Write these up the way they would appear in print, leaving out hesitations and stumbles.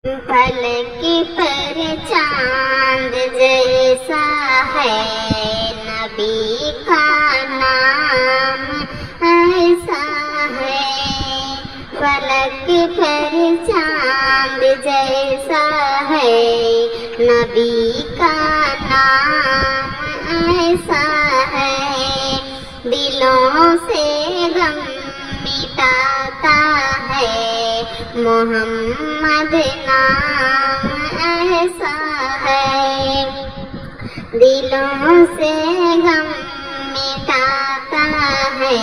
फलक पर चांद जैसा है नबी का नाम ऐसा है। फलक पर चांद जैसा है नबी का नाम ऐसा है। दिलों से गम मिटाता है मोहम्मद नाम ऐसा है। दिलों से गम मिटाता है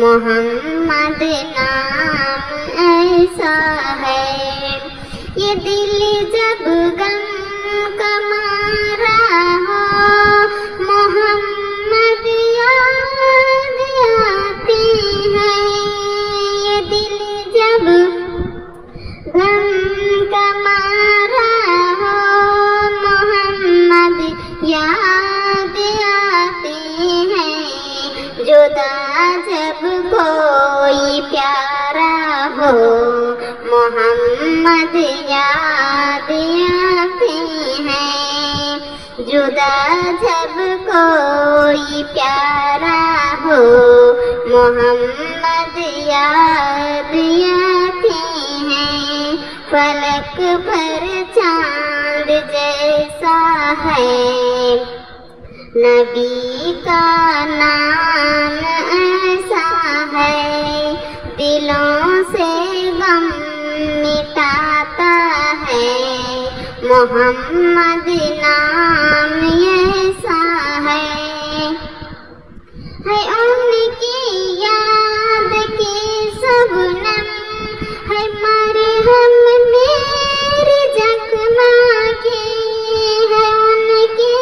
मोहम्मद नाम ऐसा है। ये दिल जब गम का मारा हो मोहम्मद याद आती है। ये दिल जब गम का मारा हो मोहम्मद याद आती है। जुदा जब कोई प्यारा हो मोहम्मद याद आती है। जुदा जब कोई प्यारा हो मोहम्मद याद आती है। फलक पर चांद जैसा है नबी का नाम ऐसा है। दिलों से गम मिटाता है मोहम्मद नाम ऐसा है। उनकी याद की शबनम है मरहम मेरी जख्मा की है। उनकी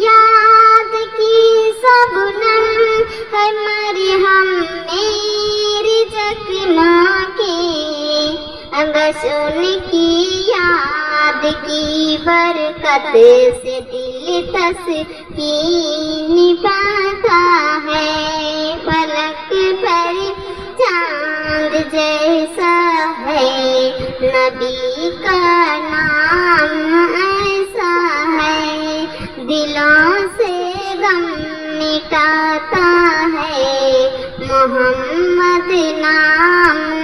याद की शबनम है मरहम मेरी जख्मा की। बस उनकी याद की बरकत से दिल तस्कीन पाता है। फलक पर चांद जैसा है नबी का नाम ऐसा है। दिलों से गम मिटाता है मोहम्मद नाम